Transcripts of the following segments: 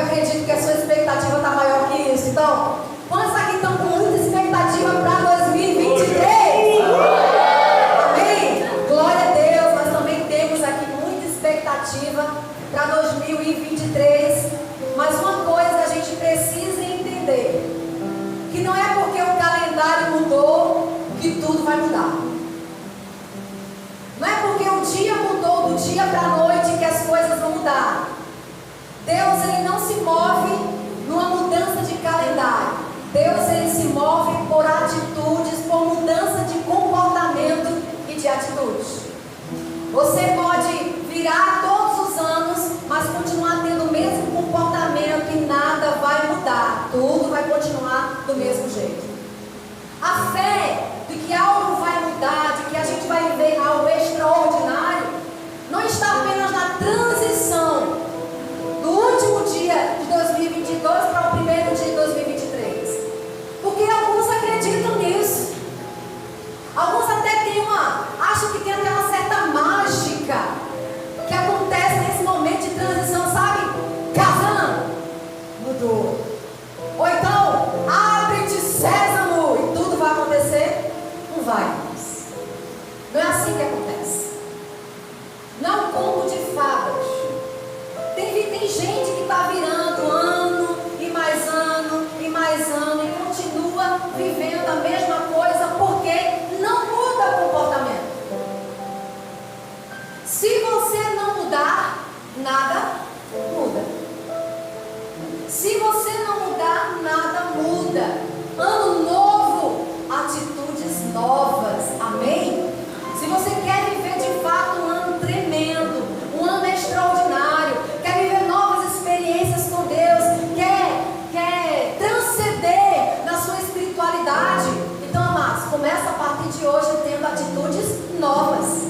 acredito que a sua expectativa está maior que isso. Então, quantos aqui estão com muita expectativa para 2023? Amém? Glória a Deus, nós também temos aqui muita expectativa para 2023. Mas uma coisa a gente precisa entender, que não é porque o calendário mudou que tudo vai mudar. Não é porque o dia mudou do dia para a noite que as coisas vão mudar. Deus, ele não se move numa mudança de calendário. Deus, ele se move por atitudes, por mudança de comportamento e de atitudes. Você pode virar todos os anos, mas continuar tendo o mesmo comportamento e nada vai mudar. Tudo vai continuar do mesmo jeito. A fé de que algo vai mudar, de que a gente vai viver algo extraordinário, não está apenas na transição do último dia de 2022 para o primeiro dia de 2023. Porque alguns acreditam nisso. Alguns até acham que tem até uma certa mágica que acontece nesse momento de transição, sabe? Casando, mudou. Ou então, abre-te sésamo e tudo vai acontecer. Não vai. Não é assim que acontece. Não é um conto de fadas. Tem gente que está virando ano e mais ano e mais ano e continua vivendo a mesma coisa porque não muda o comportamento. Se você não mudar, nada muda. Se você não mudar, nada muda. Ano novo, atitudes novas. Amém? Se você quer viver de fato um ano tremendo, um ano extraordinário, quer viver novas experiências com Deus, quer transcender na sua espiritualidade, então, amados, começa a partir de hoje tendo atitudes novas,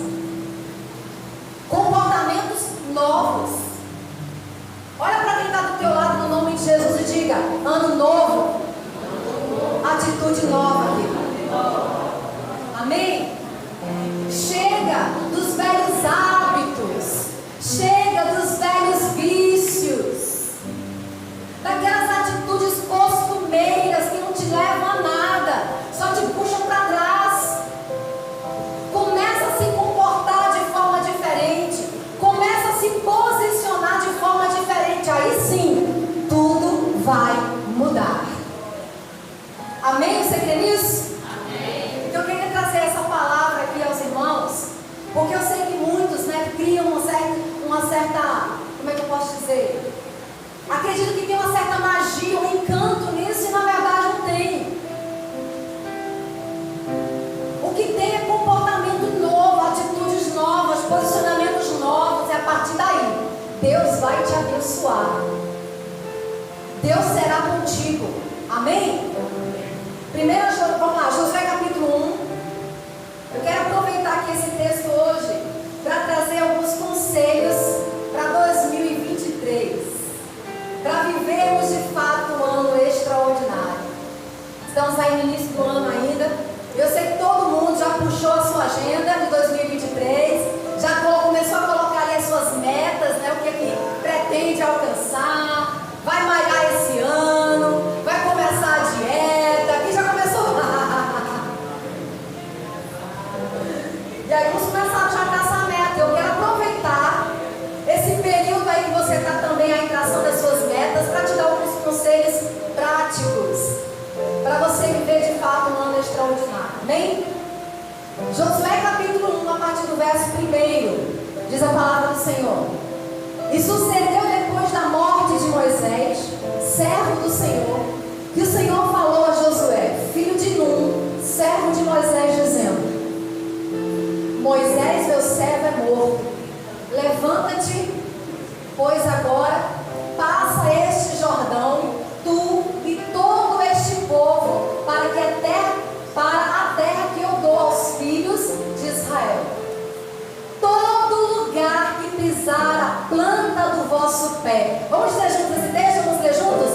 comportamentos novos. Olha para quem está do teu lado no nome de Jesus e diga: ano novo, atitude nova, querido. Amém? Chega dos velhos hábitos, chega dos velhos vícios, daquelas atitudes costumeiras que não te levam a nada, só te puxam para trás. Começa a se comportar de forma diferente, começa a se posicionar de forma diferente, aí sim, tudo vai mudar. Amém? Você crê nisso? Amém. Então eu queria trazer essa palavra aqui aos irmãos, porque eu sei que muitos, criam uma certa, como é que eu posso dizer? Acredito que tem uma certa magia, um encanto nisso, e na verdade não tem. O que tem é comportamento novo, atitudes novas, posicionamentos novos, e a partir daí, Deus vai te abençoar. Deus será contigo. Amém? Primeiro, vamos lá, Josué capítulo 1. Eu quero aproveitar aqui esse texto hoje para trazer alguns conselhos para 2023, para vivermos de fato um ano extraordinário. Estamos aí no início do ano ainda. Eu sei que todo mundo já puxou a sua agenda de 2023, já começou a colocar ali as suas metas, o que é que pretende alcançar, vai malhar esse ano, vai começar a dieta, aqui já começou. E aí vamos começar já com essa meta. Eu quero aproveitar esse período aí que você está também aí traçando as suas metas para te dar alguns conselhos práticos para você viver de fato um ano extraordinário. Amém? Josué capítulo 1, a partir do verso 1, diz a palavra do Senhor: e sucedeu depois da morte de Moisés, servo do Senhor, que o Senhor falou a Josué, filho de Nun, servo de Moisés, dizendo: Moisés, meu servo, é morto. Levanta-te, pois agora passa este Jordão, tu e todo este povo, para a terra que eu dou aos filhos de Israel. Todo lugar que pisar a planta do vosso pé. Vamos ler juntos esse texto? Vamos ler juntos?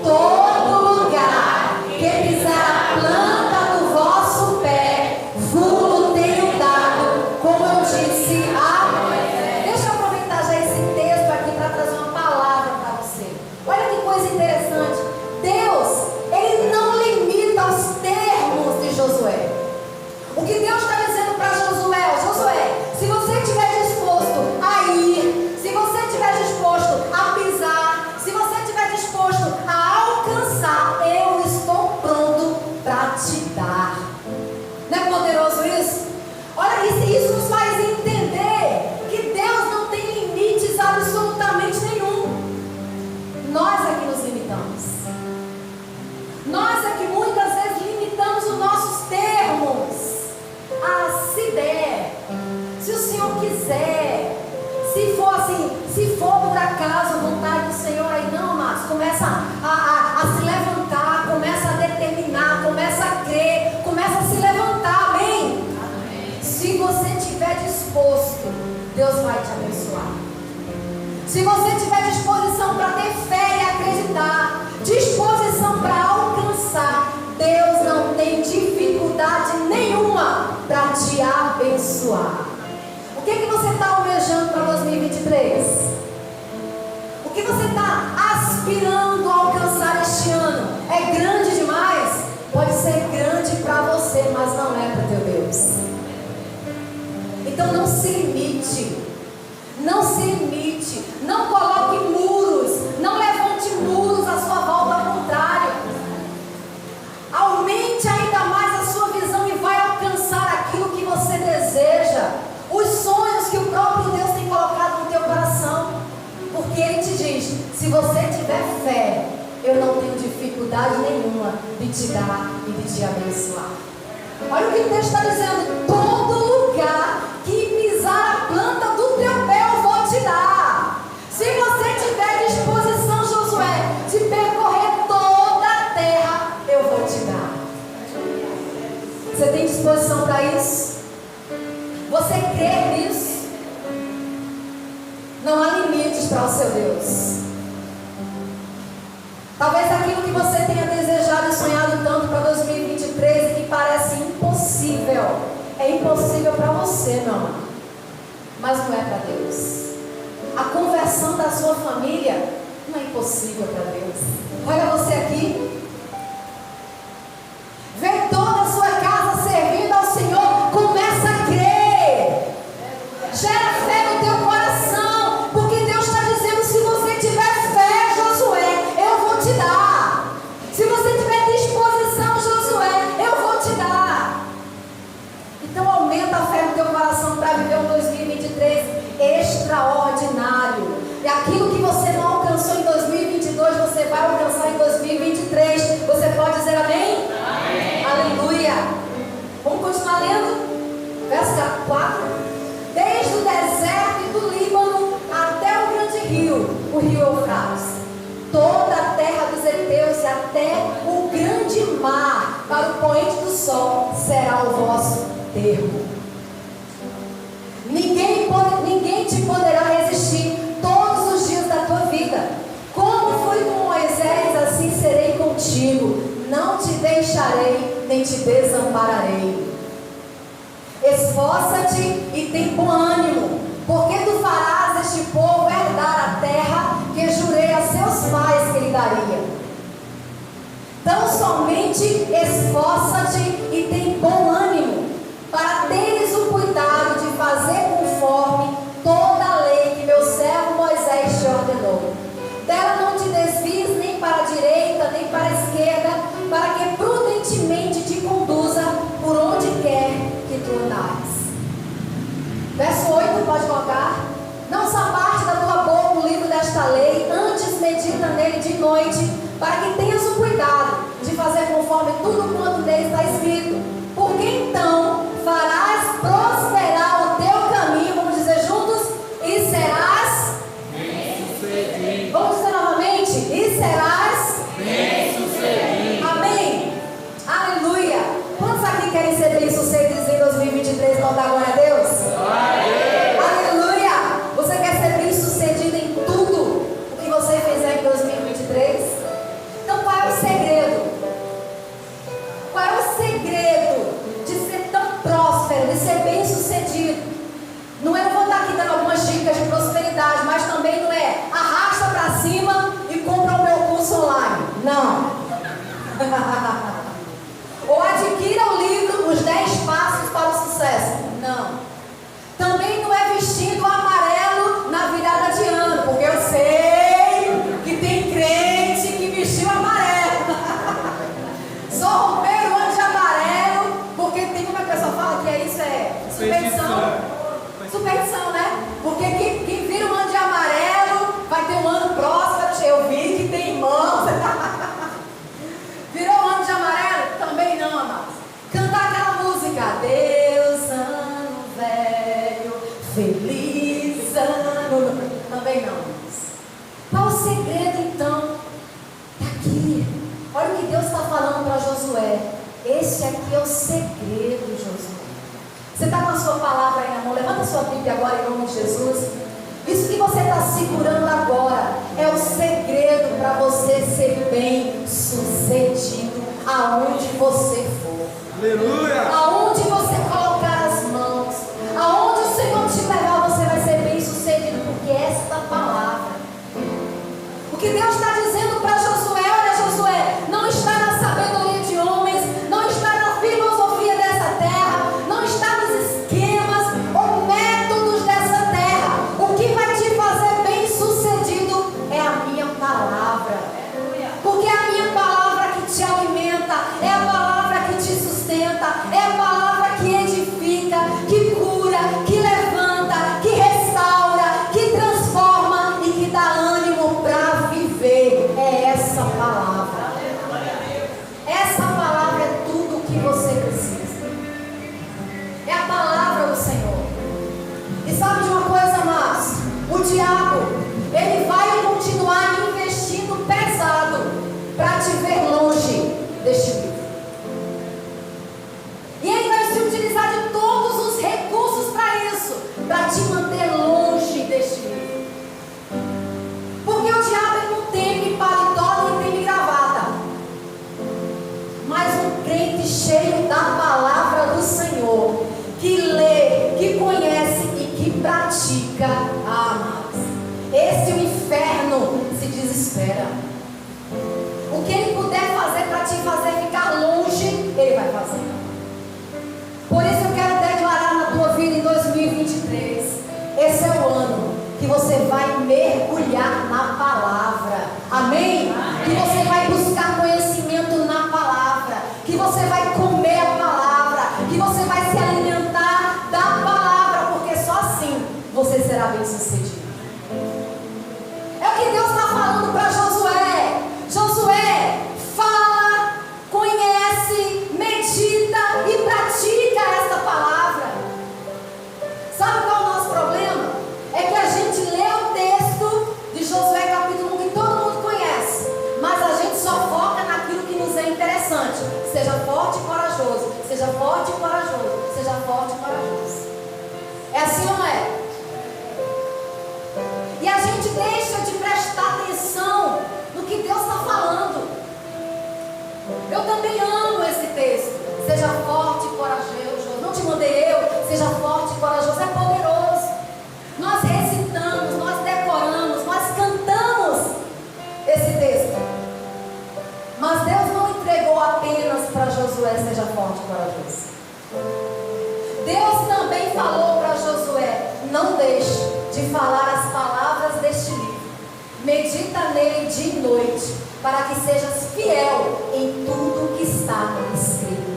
Todo lugar que pisar a planta do vosso pé, vos tenho dado, como eu disse a Moisés. Deixa eu aproveitar já esse texto aqui para trazer uma palavra para você. Senhor quiser. Se for assim, se for por acaso vontade do Senhor, aí não, mas começa a se levantar, começa a determinar, começa a crer, começa a se levantar, amém? Se você estiver disposto, Deus vai te abençoar. Se você tiver disposição para ter fé e acreditar, disposição para alcançar, Deus não tem dificuldade nenhuma para te abençoar. O que você está almejando para 2023? O que você está aspirando a alcançar este ano? É grande demais? Pode ser grande para você, mas não é para teu Deus. Então não se limite. Não se limite. Não coloque muros. Não levante muros à sua volta, ao contrário. Aumente ainda mais a sua visão e vai alcançar aquilo que você deseja. Os sonhos que o próprio Deus tem colocado no teu coração. Porque Ele te diz: se você tiver fé, eu não tenho dificuldade nenhuma de te dar e de te abençoar. Olha o que o texto está dizendo: todo lugar que pisar a planta do teu pé eu vou te dar. Se você tiver disposição, Josué, de percorrer toda a terra, eu vou te dar. Você tem disposição para isso? Você crê nisso? Não há limites para o seu Deus. Talvez aquilo que você tenha desejado e sonhado tanto para 2023 e que parece impossível, é impossível para você, meu amado, mas não é para Deus. A conversão da sua família não é impossível para Deus. Olha você aqui, vê toda a sua casa servindo ao Senhor, começa a crer, gera fé no teu coração, porque Deus está dizendo: se você tiver fé, Josué, eu vou te dar. Se você tiver disposição, Josué, eu vou te dar. Então aumenta a fé no teu coração para viver um 2023 extraordinário. E aquilo que você não alcançou em 2022, você vai alcançar em 2023. Você pode dizer amém? Amém. Aleluia. Vamos continuar lendo? Verso 4. Desde o deserto e do Líbano até o grande rio, o rio Eufrates, toda a terra dos heteus e até o grande mar, para o poente do sol, será o vosso termo. Ninguém te poderá resistir todos os dias da tua vida. Como fui com Moisés, assim serei contigo. Não te deixarei, nem te desampararei. Esforça-te e tem bom ânimo, porque tu farás este povo herdar a terra que jurei a seus pais que lhe daria. Tão somente esforça-te e tem bom ânimo, para teres o cuidado de fazer conforme toda a lei que meu servo Moisés te ordenou. Dela não te desvies nem para a direita, nem para a esquerda, para que prudentemente te conduza por onde quer que tu andares. Verso 8, pode colocar: não se aparte da tua boca o livro desta lei, antes medita nele de noite, para que tenhas o cuidado de fazer conforme tudo quanto nele está escrito. Porque então farás prosperar o teu caminho, vamos dizer juntos, e serás bem-sucedido. Vamos dizer novamente: e serás bem-sucedido. Amém. Aleluia. Quantos aqui querem ser bem-sucedidos em 2023? Vão dar glória a Deus? Amém. Aleluia. Você quer ser bem-sucedido em tudo o que você fizer em 2023? Então qual é o segredo? Qual é o segredo de ser tão próspero, de ser bem-sucedido? Não é, eu vou estar aqui dando algumas dicas de prosperidade, mas também não é arrasta para cima e compra o meu curso online. Não. Ou adquira o livro Os 10 Passos para o Sucesso. Não. Também não é vestido amarelo na virada de ano, porque eu sei que tem crente que vestiu amarelo. Só romper o ano de amarelo, porque tem uma pessoa que fala que é isso, é superstição. Superstição, né? Porque quem vira um ano de amarelo vai ter um ano próspero. Eu vi que tem irmãos. Virou um ano de Feliz ano. Também não. Qual o segredo então? Está aqui. Olha o que Deus está falando para Josué. Esse aqui é o segredo, Josué. Você está com a sua palavra aí na mão? Levanta a sua Bíblia agora em nome de Jesus. Isso que você está segurando agora é o segredo para você ser bem sucedido aonde você for. Aleluia! Aonde você colocar as mãos, aonde o Senhor te levar, você vai ser bem sucedido, porque esta palavra, o que Deus está dizendo para Josué, olha Josué, não está na sabedoria de homens, não está na filosofia dessa terra, não está nos esquemas ou métodos dessa terra. O que vai te fazer bem sucedido é a minha palavra, porque é a minha palavra que te alimenta, é a palavra que te sustenta, é a palavra que edifica, que cura, que levanta, que restaura, que transforma e que dá ânimo para viver. É essa palavra. Essa palavra é tudo o que você precisa. É a palavra do Senhor. E sabe de uma coisa, amados? O diabo, ele vai continuar investindo pesado para te ver longe deste livro. E ele vai se utilizar de todos os recursos para isso, para te manter longe deste livro. Porque o diabo ele não tem paletó nem tem gravata. Mas um crente cheio da palavra do Senhor, que lê, que conhece e que pratica, amados, esse o inferno se desespera. O que ele puder fazer para te fazer ficar longe, ele vai fazer. Por isso eu quero declarar na tua vida em 2023, esse é o ano que você vai mergulhar na palavra. Amém? Que você vai buscar conhecimento na palavra, que você vai comer a palavra, que você vai se alimentar da palavra, porque só assim você será bem sucedido. É o que Deus está falando para Josué. Josué, fala, conhece, medita e pratica essa palavra. Sabe qual é o nosso problema? É que a gente lê o texto de Josué capítulo 1 que todo mundo conhece, mas a gente só foca naquilo que nos é interessante. Seja forte e corajoso, seja forte e corajoso, seja forte e corajoso. É assim ou não é? E a gente deixa de prestar atenção no que Deus está falando. Eu também amo esse texto. Seja forte e corajoso. Não te mandei eu. Seja forte e corajoso. É poderoso. Nós recitamos, nós decoramos, nós cantamos esse texto. Mas Deus não entregou apenas para Josué: seja forte e corajoso. Deus também falou para Josué: não deixe de falar as palavras deste livro. Medita nele dia e noite, para que sejas fiel em tudo que está escrito.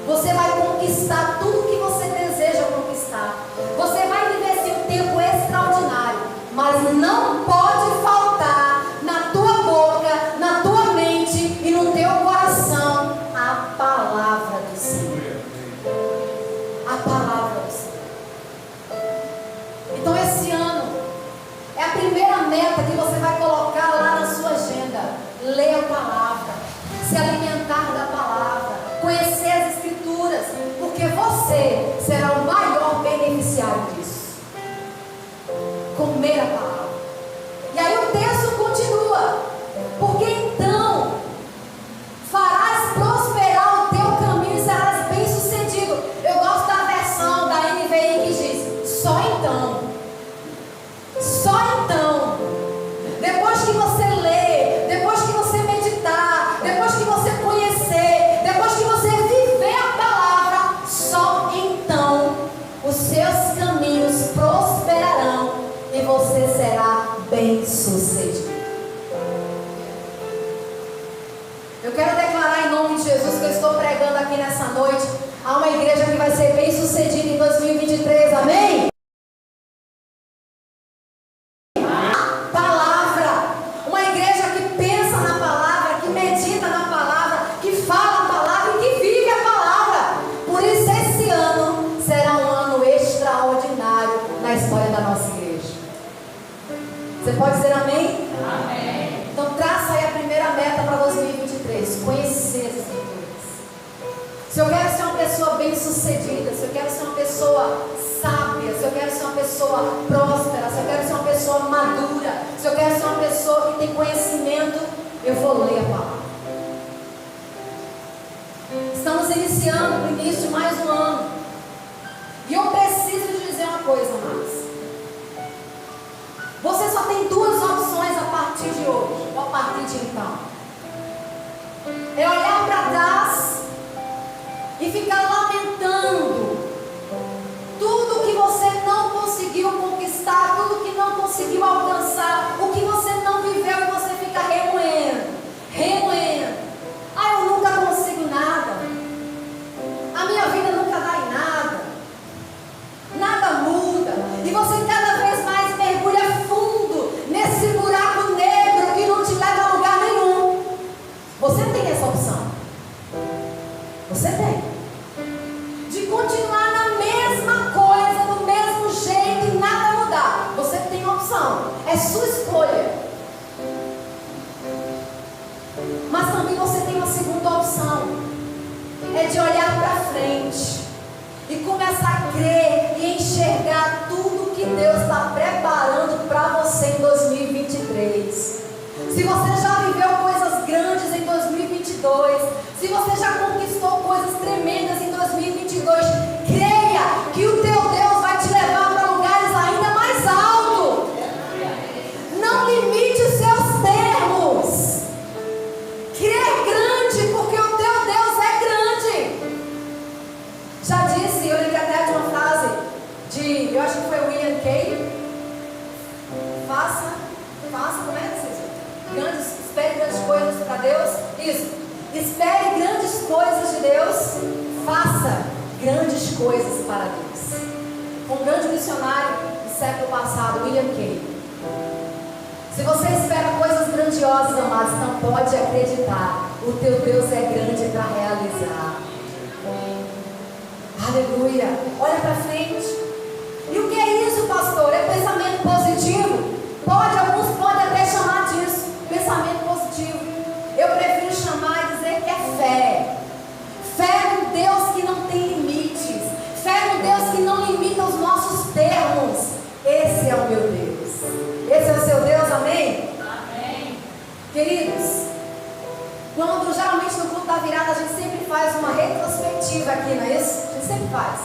Você vai conquistar tudo que você deseja conquistar. Você vai viver esse tempo extraordinário, mas não pode faltar na tua boca, na tua mente e no teu coração a palavra do Senhor. A palavra do Senhor. Então esse ano é a primeira meta que você vai colocar lá na sua agenda. Ler a palavra, se alimentar da palavra, conhecer as escrituras, porque você será o maior beneficiário disso. Comer a palavra. E aí o texto continua: porque então farás prosperar o teu caminho e serás bem sucedido. Eu gosto da versão da NVI que diz: só então. Só então, depois que você ler, depois que você meditar, depois que você conhecer, depois que você viver a palavra, só então os seus caminhos prosperarão e você será bem sucedido. Eu quero declarar em nome de Jesus que eu estou pregando aqui nessa noite a uma igreja que vai ser bem sucedida em 2023, amém? Você pode dizer amém? Amém. Então traça aí a primeira meta para 2023, conhecer as Escrituras. Se eu quero ser uma pessoa bem sucedida, se eu quero ser uma pessoa sábia, se eu quero ser uma pessoa próspera, se eu quero ser uma pessoa madura, se eu quero ser uma pessoa que tem conhecimento, eu vou ler a palavra. Estamos iniciando o início de mais um ano. E eu preciso te dizer uma coisa, amados. Você só tem duas opções a partir de hoje, ou a partir de então. É olhar para trás e ficar lamentando tudo que você não conseguiu conquistar, tudo que não conseguiu alcançar, o que você não viveu e você fica remoendo. Ah, eu nunca consigo nada. A minha vida nunca dá em nada. Nada muda. E você cada vez mais mergulha fundo nesse buraco negro que não te leva a lugar nenhum. Você tem essa opção. Você tem. De continuar na mesma coisa, do mesmo jeito e nada mudar. Você tem a opção. É sua escolha. Mas também você tem uma segunda opção. É de olhar para frente e começar a crer e enxergar tudo que Deus está preparando para você em 2023. Se você já viveu coisas grandes em 2022, se você já conquistou coisas tremendas em 2022, creia que o teu Deus vai te levar para lugares ainda mais altos. Não limite os seus termos. Crê grande, porque o teu Deus é grande. Já disse, eu lembro até de uma frase de, eu acho que foi William Kay. Como é que se espere grandes coisas para Deus. Isso. Espere grandes coisas de Deus. Faça grandes coisas para Deus. Um grande missionário do século passado, William Kay. Se você espera coisas grandiosas, amados, não pode acreditar. O teu Deus é grande para realizar. Aleluia. Olha para frente. E o que é isso, pastor? É pensamento positivo? Pode, alguns podem até chamar disso pensamento positivo. Eu prefiro chamar e dizer que é fé. Fé num Deus que não tem limites. Fé num Deus que não limita os nossos termos. Esse é o meu Deus. Esse é o seu Deus, amém? Amém. Queridos, quando geralmente no culto da virada a gente sempre faz uma retrospectiva aqui, não é isso? A gente sempre faz.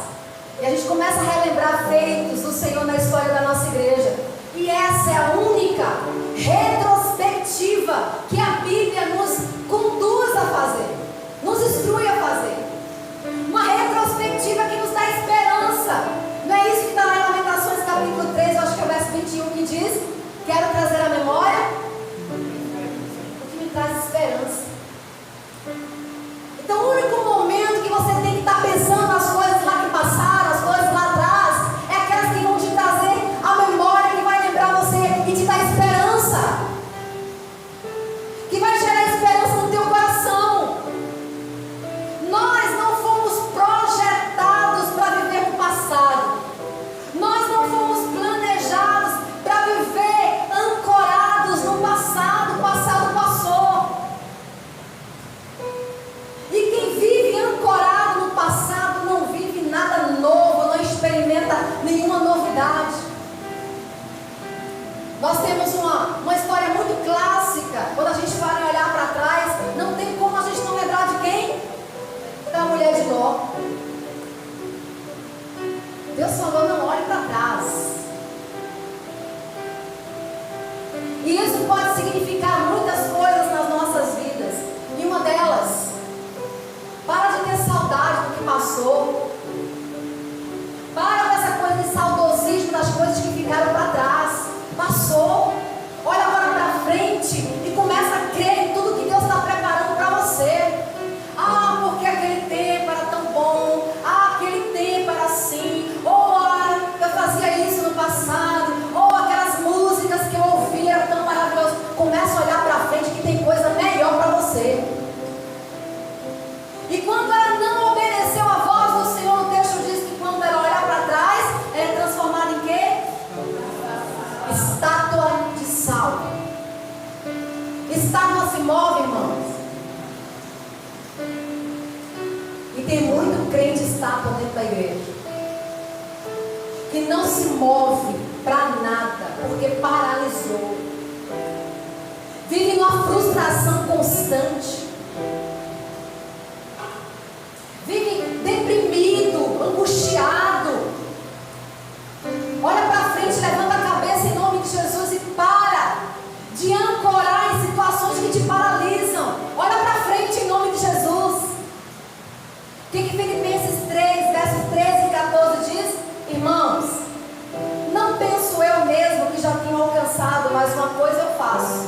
E a gente começa a relembrar feitos do Senhor na história da nossa igreja. E essa é a única retrospectiva que a Bíblia nos conduz a fazer, nos instrui a fazer. Uma retrospectiva que nos dá esperança. Não é isso que está lá em Lamentações capítulo 3, eu acho que é o verso 21, que diz: quero trazer à memória o que me traz esperança. Então o único momento que você tem que estar pensando nas coisas lá que passaram, as coisas lá atrás, é aquelas que vão te trazer a memória, que vai lembrar você e te dar esperança, que vai gerar esperança no teu coração. Nós não fomos projetados para viver no passado. Nós não fomos planejados para viver ancorados no passado. O passado passou. E quem vive ancorado no passado não vive nada novo, não experimenta nenhuma novidade. Nós temos uma história muito clássica. Quando a gente fala em olhar para trás, não tem como a gente não lembrar de quem? Da mulher de Ló. Deus falou: não olhe para trás. E isso pode significar muitas coisas nas nossas vidas. E uma delas, para de ter saudade do que passou. Para dessa coisa de saudosismo das coisas que ficaram para trás. Passou. Olha agora para frente e começa a crer em tudo que Deus está preparando para você. Ah, porque aquele tempo era tão bom. Ah, aquele tempo era assim. Ou eu fazia que não se move para nada, porque paralisou. Vive numa frustração constante. Vive deprimido, angustiado. Olha para frente, levanta a cabeça em nome de Jesus e para de ancorar em situações que te paralisam. Olha para frente em nome de Jesus. O que Filipenses 3, versos 13 e 14 diz? Irmãos, não penso eu mesmo que já tenho alcançado, mas uma coisa eu faço,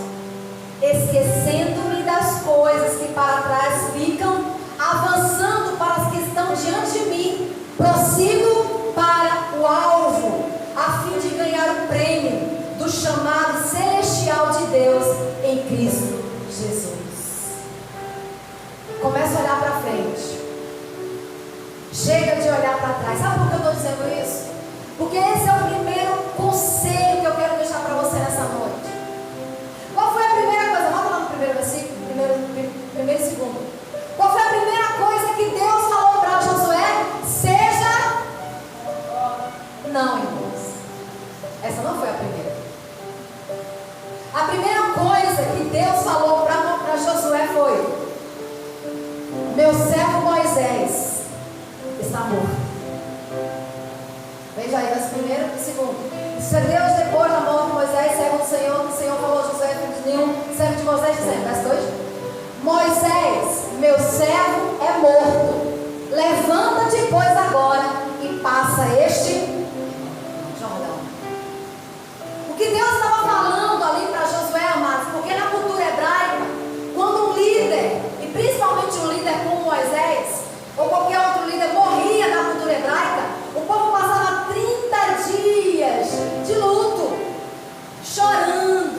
esquecendo-me das coisas que para trás ficam, avançando para as que estão diante de mim, prossigo para o alvo, a fim de ganhar o prêmio do chamado celestial de Deus em Cristo Jesus. Começa a olhar para frente. Chega de olhar para trás. Sabe por que eu estou dizendo isso? Porque esse é o primeiro conselho que eu quero deixar para você nessa noite. Qual foi a primeira coisa? Volta lá no primeiro versículo, primeiro e segundo. Qual foi a primeira coisa que Deus falou para Josué? Seja... Não, irmãos. Essa não foi a primeira. A primeira coisa que Deus falou para Josué foi: meu servo Moisés está morto. Veja aí, verso primeiro e segundo. Isso é Deus depois da morte de Moisés, servo do Senhor, que o Senhor falou a Josué, filho de Nun, servo de Moisés, dizendo, verso 2: Moisés, meu servo, é morto. Levanta-te, pois, agora e passa este Jordão. O que Deus estava falando ali para Josué, amados, porque na cultura hebraica, quando um líder, e principalmente um líder como Moisés, ou qualquer outro líder morria na cultura hebraica, o povo passava 30 dias de luto, chorando.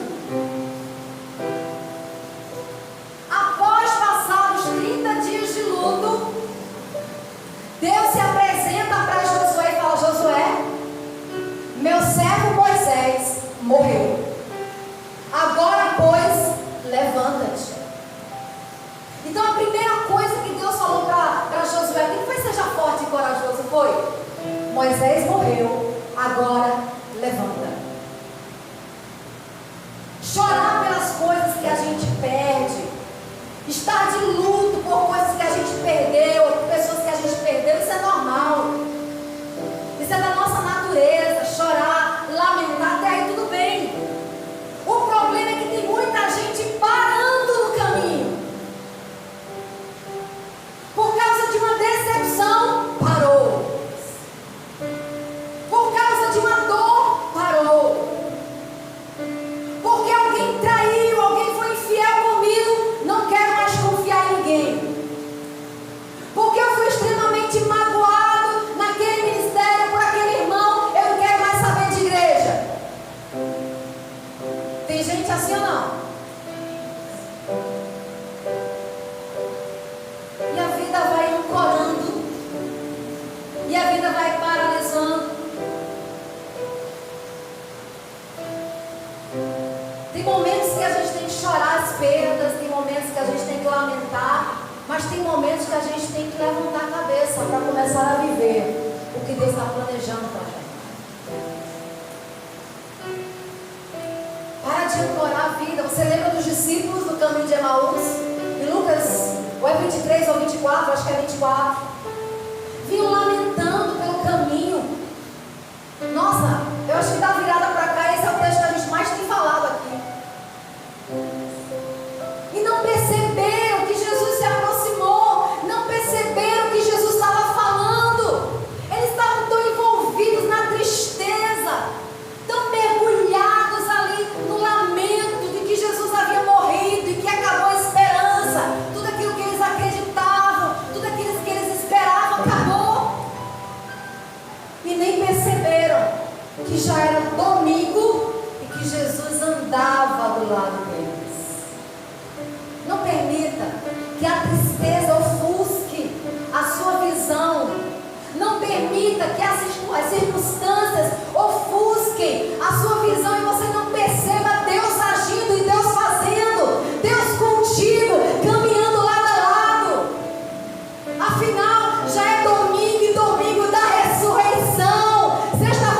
Após passar os 30 dias de luto, Deus se apresenta para Josué e fala: Josué, meu servo Moisés morreu. Agora, pois, levanta-te. Então a primeira coisa que Deus falou para Josué, que foi seja forte e corajoso, foi: Moisés morreu, agora levanta. Chorar pelas coisas que a gente perde, estar de luto por coisas que a gente perdeu, por pessoas que a gente perdeu, isso é normal. Isso é da nossa natureza, chorar, lamentar, até aí tudo bem. O problema é que tem muita gente parando no caminho. Por causa de uma decepção, parou. Por causa de uma dor, parou. Porque alguém traiu, alguém foi infiel comigo, não quero mais confiar em ninguém. Porque eu fui extremamente magoado naquele ministério por aquele irmão, eu não quero mais saber de igreja. Tem gente assim ou não? E a vida vai ancorando, e a vida vai paralisando. Tem momentos que a gente tem que chorar as perdas, tem momentos que a gente tem que lamentar, mas tem momentos que a gente tem que levantar a cabeça para começar a viver o que Deus está planejando para a gente. Para de ancorar a vida. Você lembra dos discípulos do caminho de Emaús? Em Lucas, ou é 23 ou 24, acho que é 24. Vinham lamentando pelo caminho. Nossa, eu acho que da virada para cá, esse é o texto que a gente mais tem falado aqui. E não perceberam que Jesus se aproximou, não perceberam que Jesus estava falando. Eles estavam tão envolvidos na tristeza, tão mergulhados ali no lamento de que Jesus havia morrido e que acabou a esperança. Tudo aquilo que eles acreditavam, tudo aquilo que eles esperavam acabou. E nem perceberam que já era domingo e que Jesus andava do lado deles. Não permita que a tristeza ofusque a sua visão. Não permita que as circunstâncias ofusquem a sua visão e você não perceba Deus agindo e Deus fazendo, Deus contigo, caminhando lado a lado. Afinal, já é domingo e domingo da ressurreição. Sexta-feira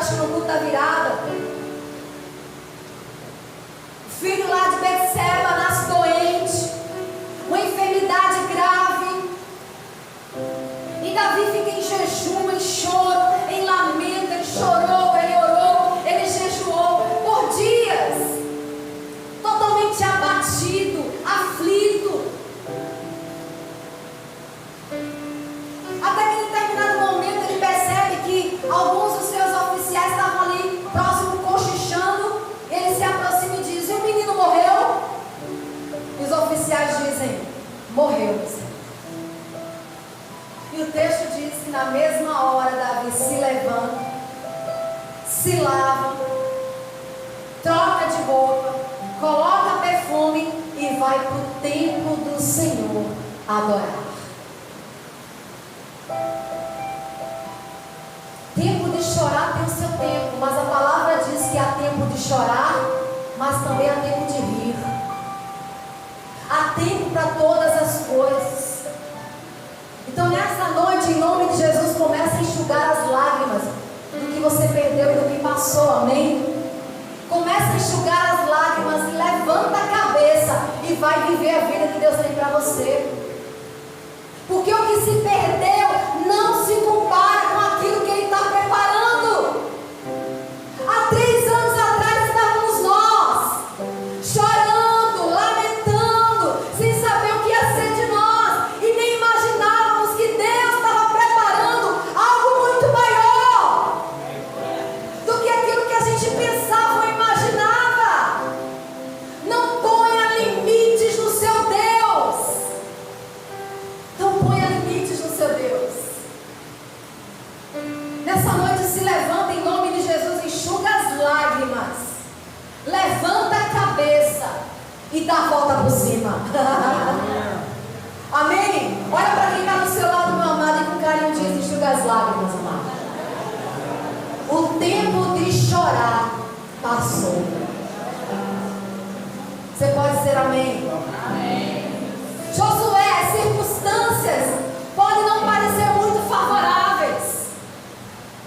acho que no culto da virada. O filho lá de Betseba nasce doente, uma enfermidade grave. E Davi fica em jejum, em choro, em lamento. Ele chorou, ele orou, ele jejuou por dias, totalmente abatido, aflito. Até que em determinado momento ele percebe que alguns dos seus oficiais estavam ali próximo, cochichando. Ele se aproxima e diz: e o menino morreu? E os oficiais dizem: morreu. E o texto diz que na mesma hora Davi se levanta, se lava, troca de roupa, coloca perfume e vai para o templo do Senhor adorar. Tempo de chorar tem o seu tempo, mas a palavra diz que há tempo de chorar, mas também há tempo de rir. Há tempo para todas as coisas. Então nessa noite, em nome de Jesus, comece a enxugar as lágrimas do que você perdeu e do que passou, amém? Comece a enxugar as lágrimas e levanta a cabeça e vai viver a vida que Deus tem para você. Porque o que se perdeu não se compara com aquilo que Ele está preparando. Há 3 anos atrás estávamos nós, chorando, lamentando, sem saber o que ia ser de nós, e nem imaginávamos que Deus estava preparando algo muito maior do que aquilo que a gente pensava ou imaginava. Não ponha limites no seu Deus. Não ponha limites no seu Deus. Nessa noite se levanta em nome de Jesus, enxuga as lágrimas, levanta a cabeça e dá a volta por cima. Amém? Olha para quem está do seu lado, meu amado, e com carinho diz: enxuga as lágrimas, amado. O tempo de chorar passou. Você pode dizer amém? Amém. Josué, circunstâncias podem não parecer muito favoráveis.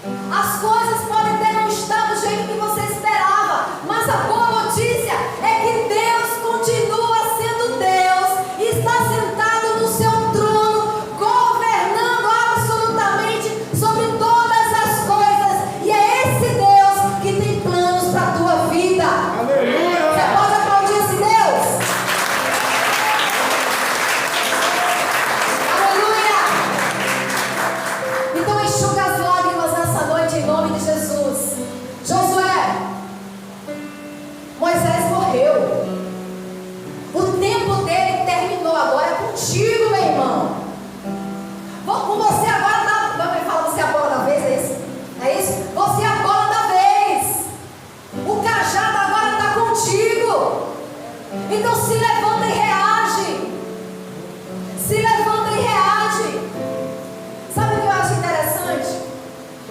As coisas podem ter não estado do jeito que você esperava, mas a boa notícia é que Deus continua sendo Deus e está sentado no seu trono, governando absolutamente sobre todas as coisas. E é esse Deus que tem planos para a tua vida. Aleluia! Você pode aplaudir esse Deus? Então enxuga as lágrimas nessa noite em nome de Jesus. Josué, Moisés morreu. O tempo dele terminou. Agora é contigo, meu irmão. Vou com você agora. Vamos falar, você é a bola da vez, é isso? É isso? Você é a bola da vez. O cajado agora está contigo. Então se levanta e reage. Se levanta e reage. Sabe o que eu acho interessante?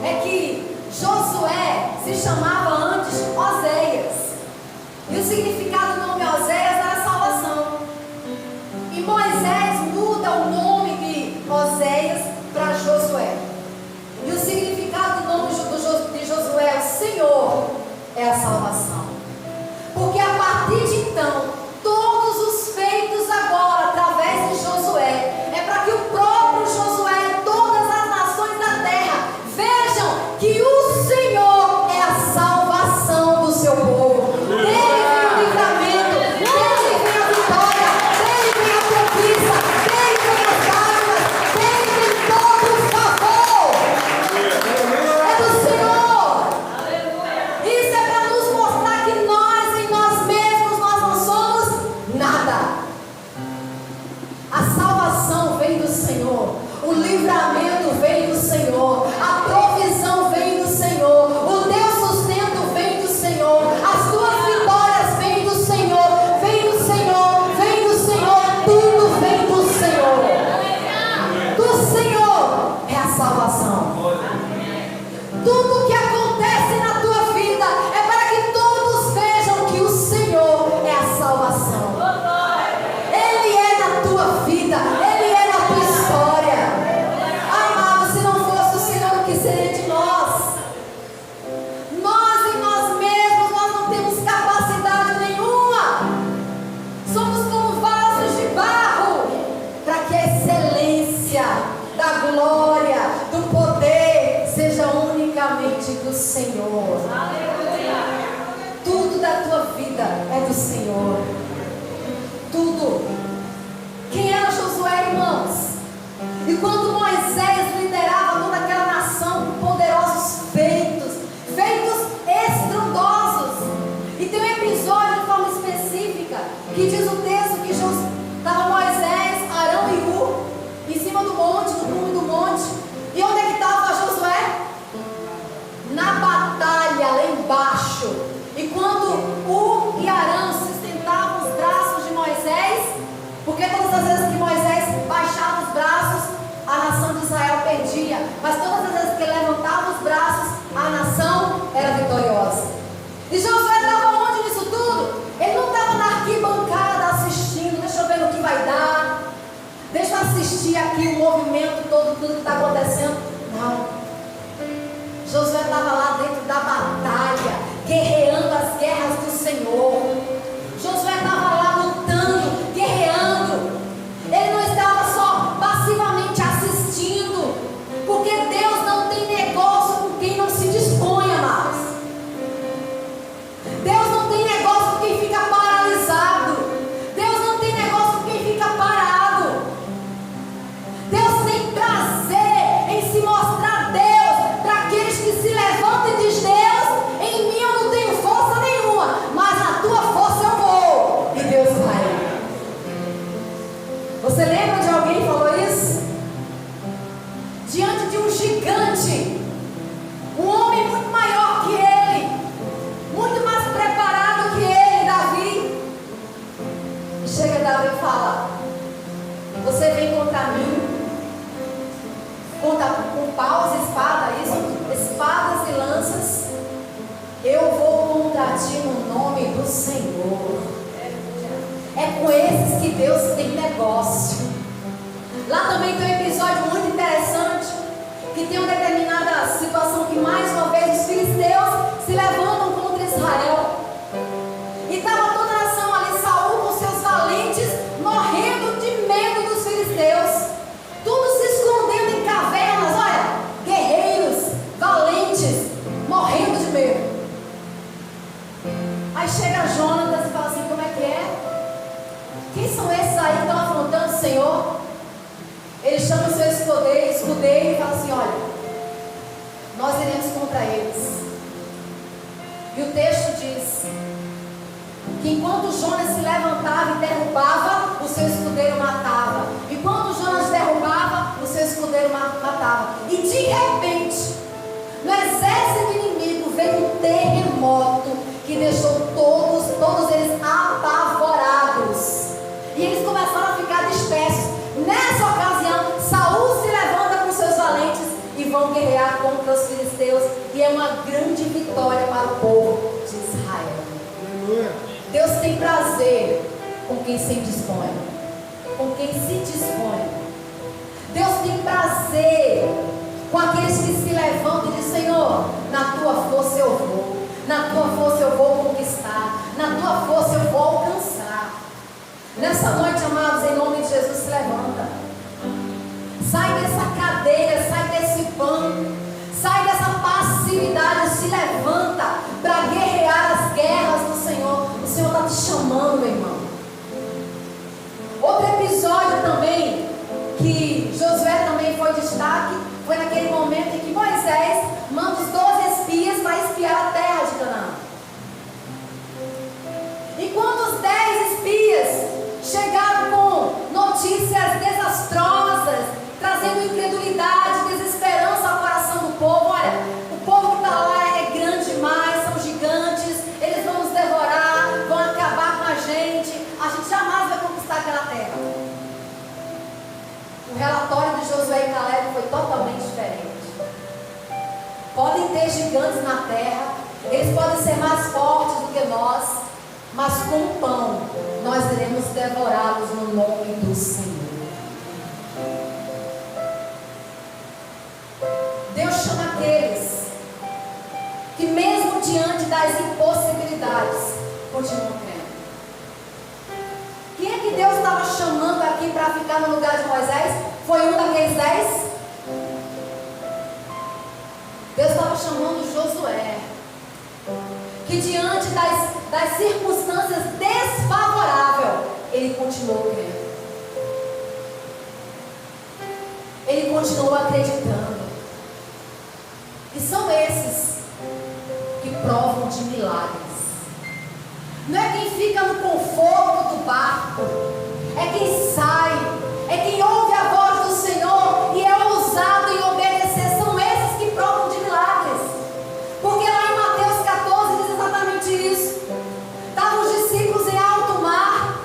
É que Josué se chamava antes Oséias. E o significado do nome Oséias era salvação. E Moisés muda o nome de Oséias para Josué. E o significado do nome de Josué é: o Senhor é a salvação. Porque a partir de então, todos os feitos agora através de Josué é para que o próprio Josué e todas as nações da terra vejam que o Senhor é a salvação do seu povo. Dele vem o livramento, dele vem a vitória, dele vem a conquista, dele vem as lágrimas, dele vem todo o favor. É do Senhor. Isso é para nos mostrar que nós, em nós mesmos, nós não somos nada. A salvação vem do Senhor, o livramento vem do Senhor, a provisão vem do Senhor, o teu sustento vem do Senhor, as tuas vitórias vêm do Senhor, vem do Senhor, vem do Senhor, tudo vem do Senhor. Do Senhor é a salvação. Tudo que acontece na tua vida é para que todos vejam que o Senhor é a salvação. Ele é na tua vida, Ele é na tua história. Amado, se não fosse o Senhor, o que seria de nós? inteiramente do Senhor. Aleluia. Tudo da tua vida é do Senhor. Tudo. Quem era Josué, irmãos? E quando Moisés liderava toda aquela nação com poderosos feitos estrondosos. E tem um episódio de forma específica que diz o texto que estava Moisés, Arão e Ur em cima do monte, no cume do monte. E onde é que estava Josué? Na batalha, lá embaixo. E quando Ur e Arão sustentavam os braços de Moisés, porque todas as vezes que Moisés baixava os braços, a nação de Israel perdia. Mas todas as vezes que ele levantava os braços, a nação era vitoriosa. E Josué estava onde nisso tudo? Ele não estava na arquibancada assistindo, deixa eu ver no que vai dar, deixa eu assistir aqui o movimento todo, tudo que está acontecendo. Não. Josué estava lá dentro da batalha, guerreando as guerras do Senhor. Josué estava lá lutando, guerreando. Ele não estava só passivamente assistindo, porque Deus não tem negócio com quem não se dispõe, amados. Deus não tem negócio com quem fica paralisado. Deus não tem negócio com quem fica parado. Deus tem prazer em se mostrar Deus para aqueles que se levantam e dizem: Deus, em mim eu não tenho força nenhuma, mas na tua força eu vou. E Deus vai. Você lembra de alguém que falou isso? Diante de um gigante, um homem muito maior que ele, muito mais preparado que ele, Davi. E chega Davi e fala: você vem contra mim, com paus e espada, espadas e lanças. Eu vou contra ti no nome do Senhor. É com esses que Deus tem negócio. Lá também tem um episódio muito interessante, que tem uma determinada situação que mais uma vez os filisteus se levantam contra Israel. E estava toda a nação ali, Saul com seus valentes, morrendo de medo dos filisteus. Tudo se escondendo em cavernas, olha, guerreiros, valentes, morrendo de medo. Aí chega Jonatas e fala assim: como é que é? Quem são esses aí que estão afrontando o Senhor? Ele chama o seu escudeiro e fala assim: olha, nós iremos contra eles. E o texto diz que enquanto Jonas se levantava e derrubava, o seu escudeiro matava. E quando Jonas derrubava, o seu escudeiro matava. E de repente, no exército inimigo veio um terremoto que deixou todos eles apavorados. E eles começaram a ficar dispersos. Nessa ocasião, Saul se levanta com seus valentes e vão guerrear contra os filisteus. E é uma grande vitória para o povo de Israel. Deus tem prazer com quem se dispõe. Com quem se dispõe. Deus tem prazer com aqueles que se levantam e dizem: Senhor, na tua força eu vou. Na tua força eu vou conquistar. Na tua força eu vou alcançar. Nessa noite, amados, em nome de Jesus, se levanta. Sai dessa cadeira, sai desse banco, sai dessa passividade, se levanta para guerrear as guerras do Senhor. O Senhor está te chamando, meu irmão. Outro episódio também, que Josué também foi destaque, foi naquele momento em que Moisés manda os 12 espias para espiar a terra de Canaã. E quando os 10 espias chegaram com notícias desastrosas, trazendo incredulidade, desesperança ao coração do povo: olha, o povo que está lá é grande demais, são gigantes, eles vão nos devorar, vão acabar com a gente jamais vai conquistar aquela terra. O relatório de Josué e Caleb foi totalmente diferente. Podem ter gigantes na terra, eles podem ser mais fortes do que nós, mas com o pão nós iremos devorá-los no nome do Senhor. Deus chama aqueles que mesmo diante das impossibilidades continuam crendo. Quem é que Deus estava chamando aqui para ficar no lugar de Moisés? Foi um daqueles 10? Deus estava chamando Josué, que diante das circunstâncias desfavoráveis, ele continuou crendo. Ele continuou acreditando. E são esses que provam de milagres. Não é quem fica no conforto do barco, é quem sai, é quem ouve a voz do Senhor e é ousado em obedecer. São esses que provam de milagres. Porque lá em Mateus 14 diz exatamente isso. Estavam os discípulos em alto mar,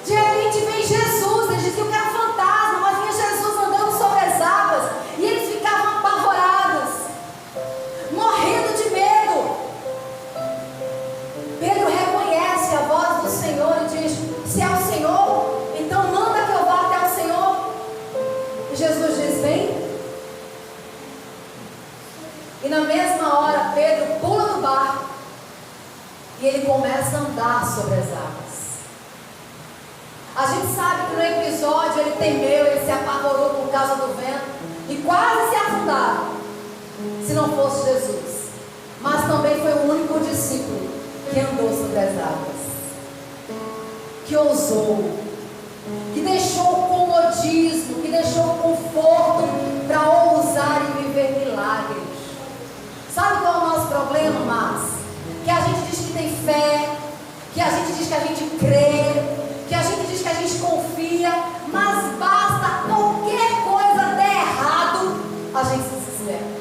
de repente vem Jesus. Eles diziam que era fantasma, mas vinha Jesus andando sobre as águas e eles ficavam apavorados, morrendo de medo. Pedro reconhece a voz do Senhor e diz: se é o Senhor, então manda que eu vá até o Senhor. E Jesus diz: vem. E na mesma hora Pedro pula do barco e ele começa a andar sobre as águas. A gente sabe que no episódio ele temeu, ele se apavorou por causa do vento e quase se afundaram, se não fosse Jesus. Mas também foi o único discípulo que andou sobre as águas, que ousou, que deixou o comodismo, que deixou o conforto para ousar e viver milagres. Sabe qual é o nosso problema, Márcio? Que a gente diz que tem fé, que a gente diz que a gente crê, que a gente diz que a gente confia, mas basta qualquer coisa der errado, a gente se desespera.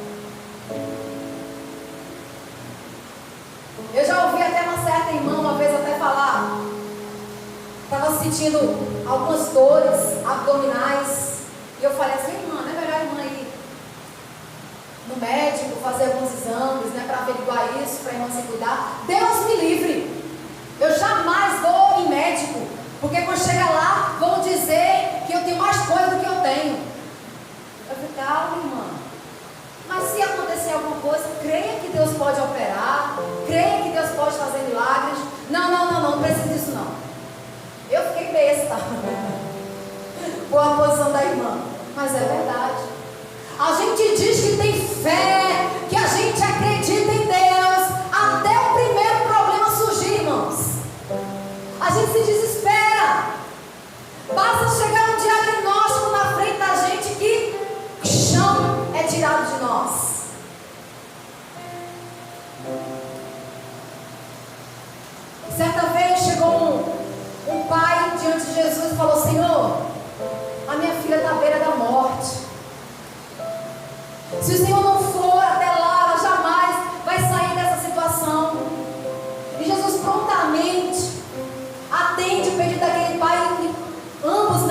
Eu já ouvi até uma certa irmã uma vez até falar, estava sentindo algumas dores abdominais, e eu falei assim: irmã, não é melhor a irmã ir no médico, fazer alguns exames, né, para averiguar isso, para a irmã se cuidar? Deus me livre, eu jamais vou em médico, porque quando chega lá, vão dizer que eu tenho mais coisa do que eu tenho. Eu falei: calma, irmã, mas se acontecer alguma coisa, creia que Deus pode operar, creia que Deus pode fazer milagres. Não precisa disso não. Eu fiquei besta com a posição da irmã, mas é verdade. A gente diz que tem fé, que a gente acredita em Deus, até o primeiro problema surgir, irmãos. A gente se desespera. Basta chegar um diagnóstico na frente da gente que o chão é tirado de nós. Certa vez chegou um pai diante de Jesus e falou: Senhor, a minha filha está à beira da morte. Se o Senhor não for até lá, ela jamais vai sair dessa situação. E Jesus prontamente atende o pedido daquele pai e ambos,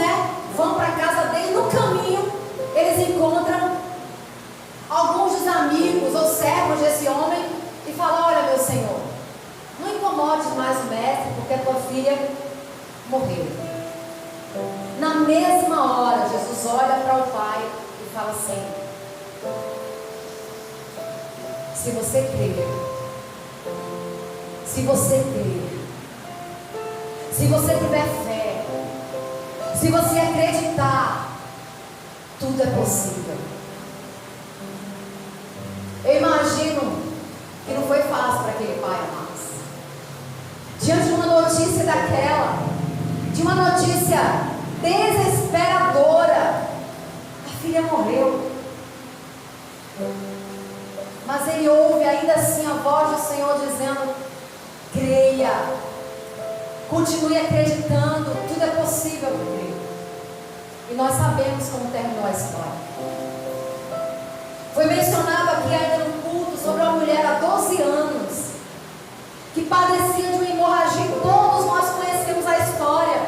vão para a casa dele. No caminho, eles encontram alguns dos amigos ou servos desse homem e falam: olha, meu Senhor, não incomodes mais o mestre, porque a tua filha morreu. Na mesma hora, Jesus olha para o pai e fala assim: se você crer, se você crer, se você tiver fé, se você acreditar, tudo é possível. Eu imagino que não foi fácil para aquele pai, amados. Diante de uma notícia daquela, de uma notícia desesperadora, a filha morreu. Mas ele ouve ainda assim a voz do Senhor dizendo: creia, continue acreditando, tudo é possível para ele. E nós sabemos como terminou a história. Foi mencionado aqui ainda no culto sobre uma mulher há 12 anos que padecia de uma hemorragia. Todos nós conhecemos a história.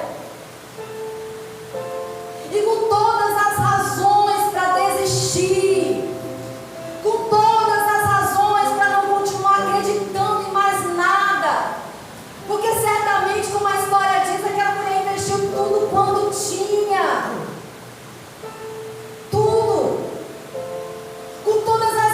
E com todas as razões para desistir, com todas as razões para não continuar acreditando em mais nada, porque certamente, como a história diz, aquela mulher investiu tudo quando tinha, tudo, com todas as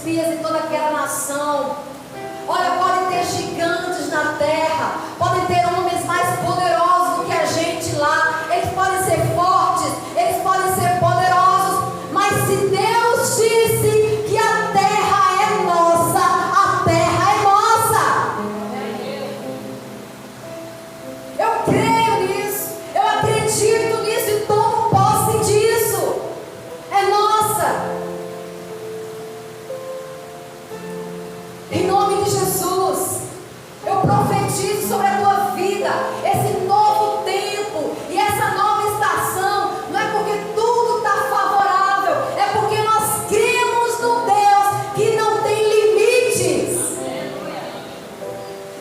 espias em toda aquela nação. Olha, podem ter gigantes na terra, podem ter homens mais poderosos do que a gente lá, eles podem ser fortes, eles podem ser poderosos, mas se Deus disse que a terra é nossa, a terra é nossa. Eu creio nisso, eu acredito nisso e tomo posse disso. É nossa. Em nome de Jesus, eu profetizo sobre a tua vida esse novo tempo e essa nova estação. Não é porque tudo está favorável, é porque nós cremos no Deus que não tem limites.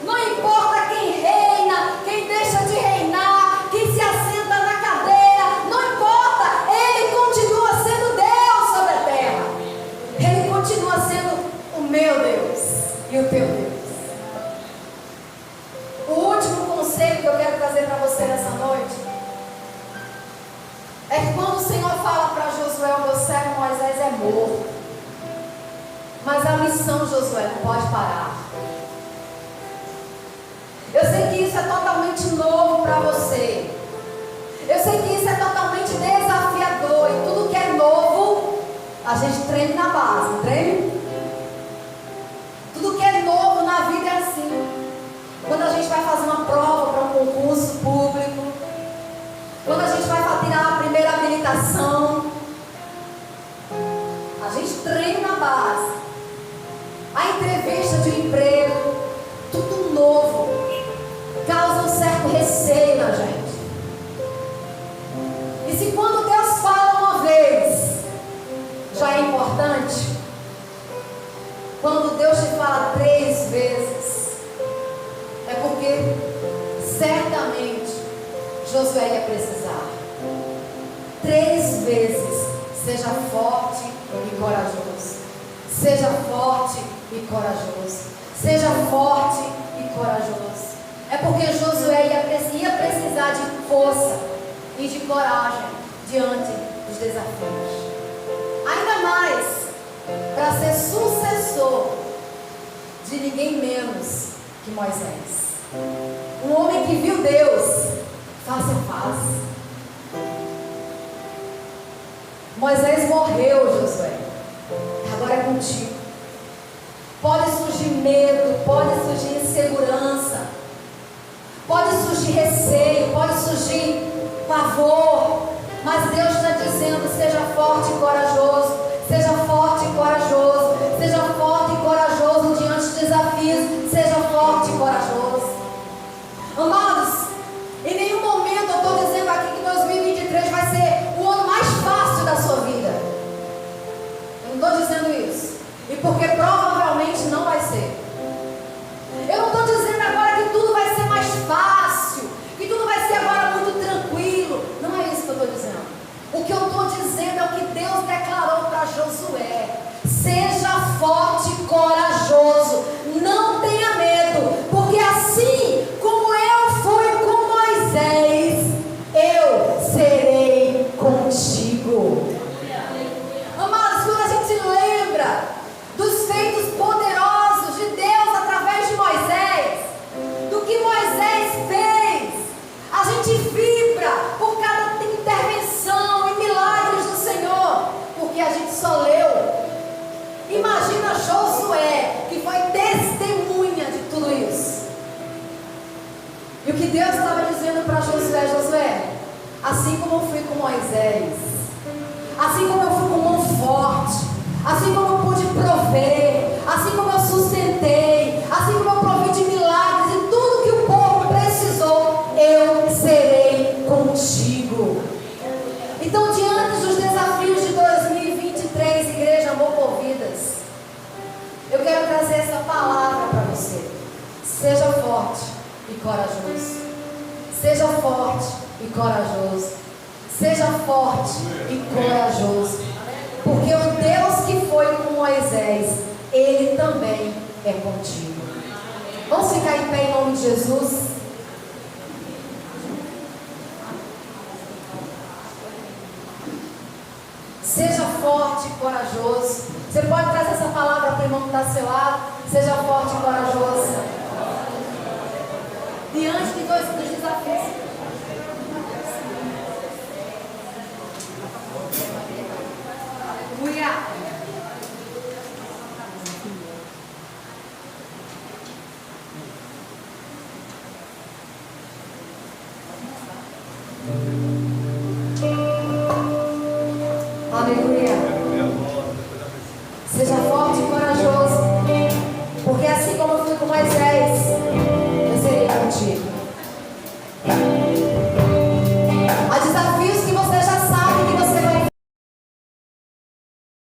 Não importa quem reina, quem deixa de reinar, quem se assenta na cadeira, não importa, Ele continua sendo Deus sobre a terra. Ele continua sendo o meu Deus e o teu Deus. O último conselho que eu quero trazer para você nessa noite é que quando o Senhor fala para Josué, o meu servo Moisés é morto, mas a missão, Josué, não pode parar. Eu sei que isso é totalmente novo para você. Eu sei que isso é totalmente desafiador, e tudo que é novo a gente treme na base, não treme? Tudo que é novo na vida é assim. Quando a gente vai fazer uma prova para um concurso público, quando a gente vai tirar a primeira habilitação, a gente treina na base. A entrevista de emprego, tudo novo, causa um certo receio na gente. E se quando Deus fala uma vez, já é importante, quando Deus te fala 3 vezes, é porque certamente Josué ia precisar. 3 vezes, seja forte e corajoso. Seja forte e corajoso. Seja forte e corajoso. É porque Josué ia precisar de força e de coragem diante dos desafios. Ainda mais para ser sucessor de ninguém menos que Moisés. Um homem que viu Deus face a face. Moisés morreu, Josué. Agora é contigo. Pode surgir medo, pode surgir insegurança, pode surgir receio, pode surgir pavor, mas Deus está dizendo: seja forte e corajoso. Seja forte e corajoso. Seja forte e corajoso diante dos desafios. Seja forte e corajoso. Amados, em nenhum momento eu estou dizendo aqui que 2023 vai ser o ano mais fácil da sua vida. Eu não estou dizendo isso. E porque provavelmente não vai ser. Eu não estou dizendo agora que tudo vai ser mais fácil, que tudo vai ser agora muito tranquilo. Não é isso que eu estou dizendo. O que eu estou dizendo é o que Deus declarou para Josué: seja forte e corajoso, não tenha medo, porque assim como eu fui com Moisés, eu serei contigo. Amados, quando a gente lembra dos feitos poderosos de Deus através de Moisés, do que Moisés fez, a gente vibra por cada intervenção e milagres do Senhor, porque a gente só leu. Imagina Josué, que foi testemunha de tudo isso. E o que Deus estava dizendo para Josué: Josué, assim como eu fui com Moisés, assim como eu fui com mão forte, assim como eu pude prover, assim como eu sustentei, assim como eu provi de milagres e tudo que o povo precisou, eu serei contigo. Então, diante dos desafios de 2023, Igreja Amor por Vidas, eu quero trazer essa palavra para você: seja forte e corajoso. Seja forte e corajoso. Seja forte e corajoso. Porque o Deus que foi com Moisés, Ele também é contigo. Vamos ficar em pé em nome de Jesus? Seja forte e corajoso. Você pode trazer essa palavra para o irmão que está ao seu lado. Seja forte e corajoso. Diante de dos desafios. Aleluia.